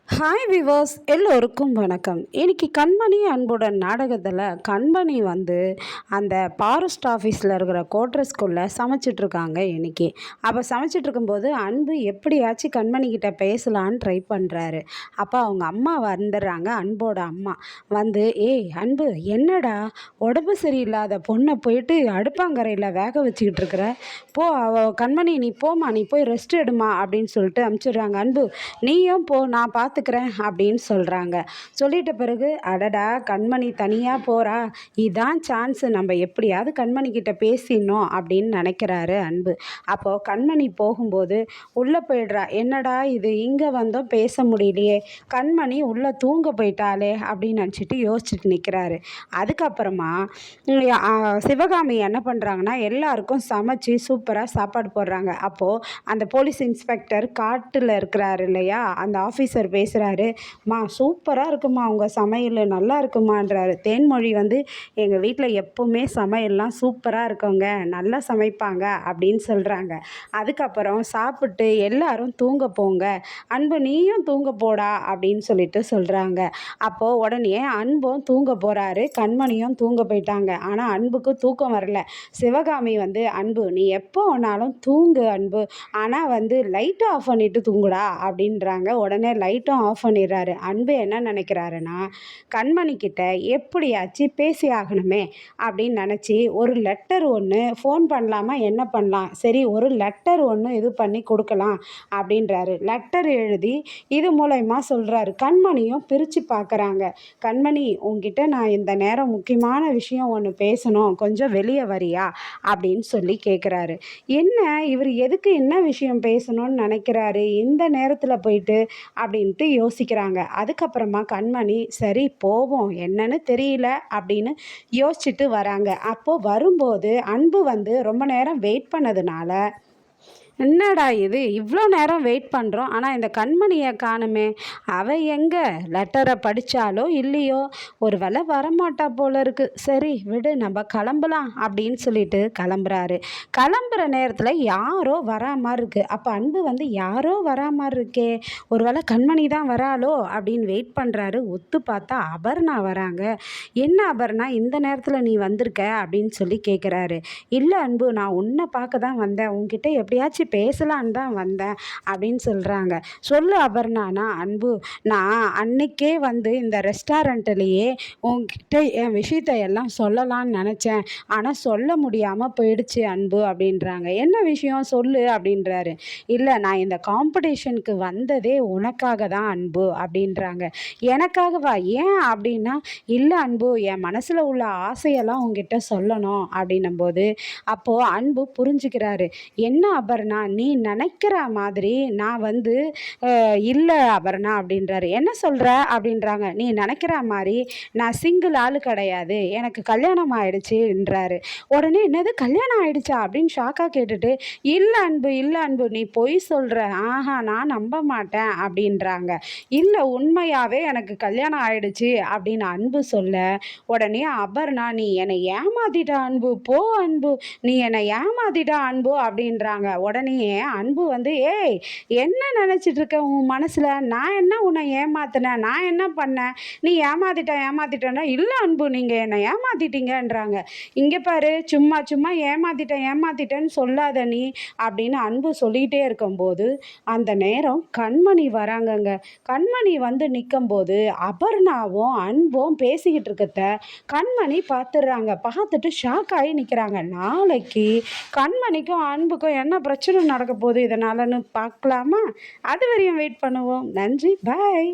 Hi viewers, எல்லோருக்கும் வணக்கம். இன்னைக்கு கண்மணி அன்புடன் நாடகத்தில் கண்மணி அந்த ஃபாரஸ்ட் ஆஃபீஸில் இருக்கிற கோட்ரஸ்குள்ளே சமைச்சிட்ருக்காங்க இன்னைக்கு. அப்போ சமைச்சிட்ருக்கும்போது அன்பு எப்படியாச்சும் கண்மணிக்கிட்ட பேசலான்னு ட்ரை பண்ணுறாரு. அப்போ அவங்க அம்மா வந்துடுறாங்க. அன்போட அம்மா ஏய் அன்பு, என்னடா உடம்பு சரியில்லாத பொண்ணை போயிட்டு அடுப்பாங்கரையில் வேக வச்சுக்கிட்டு இருக்கிற, போ கண்மணி நீ போம்மா, நீ போய் ரெஸ்ட் எடுமா அப்படின்னு சொல்லிட்டு அனுப்பிச்சிடுறாங்க. அன்பு, நீயும் போ, நான் பார்த்துக்கிறேன் அப்படின்னு சொல்கிறாங்க. சொல்லிட்ட பிறகு அடடா கண்மணி தனியாக போகிறா, இதான் சான்ஸு, நம்ம எப்படியாவது கண்மணி கிட்ட பேசிடணும் அப்படின்னு நினைக்கிறாரு அன்பு. அப்போது கண்மணி போகும்போது உள்ளே போயிடுறா. என்னடா இது, இங்கே வந்தோம் பேச முடியலையே, கண்மணி உள்ளே தூங்க போயிட்டாலே அப்படின்னு நினச்சிட்டு யோசிச்சுட்டு நிற்கிறாரு. அதுக்கப்புறமா சிவகாமி என்ன பண்ணுறாங்கன்னா எல்லாருக்கும் சமைச்சு சூப்பராக சாப்பாடு போடுறாங்க. அப்போது அந்த போலீஸ் இன்ஸ்பெக்டர் காட்டில் இருக்கிறாரு இல்லையா, அந்த ஆஃபீஸர் பேசுகிறாரு. சூப்பராக இருக்குமா உங்கள் சமையல், நல்லா இருக்குமான்றாரு. தேன்மொழி எங்கள் வீட்டில் எப்போவுமே சமையல்லாம் சூப்பராக இருக்குங்க, நல்லா சமைப்பாங்க அப்படின்னு சொல்கிறாங்க. அதுக்கப்புறம் சாப்பிட்டு எல்லாரும் தூங்க போங்க, அன்பு நீயும் தூங்க போடா அப்படின்னு சொல்லிட்டு சொல்கிறாங்க. அப்போது உடனே அன்பும் தூங்க போகிறாரு, கண்மணியும் தூங்க போயிட்டாங்க. ஆனால் அன்புக்கு தூக்கம் வரல. சிவகாமி அன்பு நீ எப்போ வேணாலும் தூங்கு அன்பு, ஆனால் லைட்டை ஆஃப் பண்ணிவிட்டு தூங்குடா அப்படின்றாங்க. உடனே லைட்டும் ஆஃப் பண்ணிடுறாரு. அன்பு என்ன நினைக்கிறாருன்னா, கண்மணிக்கிட்ட எப்படியாச்சும் பேசி ஆகணுமே அப்படின்னு நினச்சி ஒரு லெட்டர் ஒன்று, ஃபோன் பண்ணலாமா என்ன பண்ணலாம், சரி ஒரு லெட்டர் ஒன்று இது பண்ணி கொடுக்கலாம் அப்படின்றாரு. லெட்டர் எழுதி இது மூலயமா சொல்கிறாரு. கண்மணியும் பிரித்து பார்க்குறாங்க. கண்மணி, உங்ககிட்ட நான் இந்த நேரம் முக்கியமான விஷயம் ஒன்று பேசணும், கொஞ்சம் வெளியே வரியா அப்படின்னு சொல்லி கேட்குறாரு. என்ன இவர் எதுக்கு என்ன விஷயம் பேசணும்னு நினைக்கிறாரு இந்த நேரத்தில் போயிட்டு அப்படின்ட்டு யோசிக்கிறாங்க. அதுக்கப்புறமா கண்மணி சரி போவோம், என்னன்னு தெரியல அப்படின்னு யோசிச்சுட்டு வராங்க. அப்போது வரும்போது அன்பு ரொம்ப நேரம் வெயிட் பண்ணதுனால, என்னடா இது இவ்வளோ நேரம் வெயிட் பண்ணுறோம், ஆனால் இந்த கண்மணியை காணுமே, அவள் எங்கே லெட்டரை படித்தாலோ இல்லையோ, ஒரு வேளை வரமாட்டா போல இருக்குது, சரி விடு நம்ம கிளம்பலாம் அப்படின்னு சொல்லிட்டு கிளம்புறாரு. கிளம்புற நேரத்தில் யாரோ வரா மாதிரி இருக்குது. அப்போ அன்பு யாரோ வரா மாதிரி இருக்கே, ஒரு வேளை கண்மணி தான் வராளோ அப்படின்னு வெயிட் பண்ணுறாரு. ஒத்து பார்த்தா அபர்ணா வராங்க. என்ன அபர்ணா இந்த நேரத்தில் நீ வந்திருக்க அப்படின்னு சொல்லி கேட்குறாரு. இல்லை அன்பு, நான் உன்னை பார்க்க தான் வந்தேன், உன்கிட்ட எப்படியாச்சும் பேசலான்னு தான் வந்தேன் அப்படின்னு சொல்கிறாங்க. சொல்லு அபர்ணானா. அன்பு, நான் அன்னைக்கே இந்த ரெஸ்டாரண்ட்லேயே உங்ககிட்ட என் விஷயத்தை எல்லாம் சொல்லலான்னு நினச்சேன், ஆனால் சொல்ல முடியாமல் போயிடுச்சு அன்பு அப்படின்றாங்க. என்ன விஷயம் சொல்லு அப்படின்றாரு. இல்லை, நான் இந்த காம்படிஷனுக்கு வந்ததே உனக்காக தான் அன்பு அப்படின்றாங்க. எனக்காகவா, ஏன் அப்படின்னா, இல்லை அன்பு, என் மனசில் உள்ள ஆசையெல்லாம் உங்ககிட்ட சொல்லணும் அப்படின்னும்போது அப்போது அன்பு புரிஞ்சுக்கிறாரு. என்ன அபர்ணா, நீ நினைக்கிற மாதிரி நான் இல்லை அபர்ணா அப்படின்றாரு. என்ன சொல்கிற அப்படின்றாங்க. நீ நினைக்கிற மாதிரி நான் சிங்கிள் ஆள் கிடையாது, எனக்கு கல்யாணம் ஆயிடுச்சுன்றாரு. உடனே என்னது கல்யாணம் ஆயிடுச்சா அப்படின்னு ஷாக்காக கேட்டுட்டு, இல்லை அன்பு, இல்லை அன்பு, நீ பொய் சொல்கிற, ஆஹா நான் நம்ப மாட்டேன் அப்படின்றாங்க. இல்லை உண்மையாகவே எனக்கு கல்யாணம் ஆயிடுச்சு அப்படின்னு அன்பு சொல்ல, உடனே அபர்ணா நீ என்னை ஏமாத்திட்டா அன்பு, போ அன்பு, நீ என்னை ஏமாத்திட்டா அன்பு அப்படின்றாங்க. உடனே அன்பு ஏய் என்ன நினச்சிட்டு இருக்க உன் மனசில், நான் என்ன உன்னை ஏமாத்தினேன், நான் என்ன பண்ணேன், நீ ஏமாத்திட்டேன்னா, இல்லை அன்பு நீங்கள் என்னை ஏமாத்திட்டீங்கன்றாங்க. இங்கே பாரு, சும்மா சும்மா ஏமாத்திட்டேன்னு சொல்லாத நீ அப்படின்னு அன்பு சொல்லிகிட்டே இருக்கும்போது அந்த நேரம் கண்மணி வராங்கங்க. கண்மணி நிற்கும்போது அபர்ணாவும் அன்பும் பேசிக்கிட்டு இருக்கத்த கண்மணி பார்த்துடுறாங்க. பார்த்துட்டு ஷாக் ஆகி நிற்கிறாங்க. நாளைக்கு கண்மணிக்கும் அன்புக்கும் என்ன பிரச்சனை நடக்க போகுது இதனாலன்னு பார்க்கலாமா? அது வரையும் வெயிட் பண்ணுவோம். நன்றி, பாய்.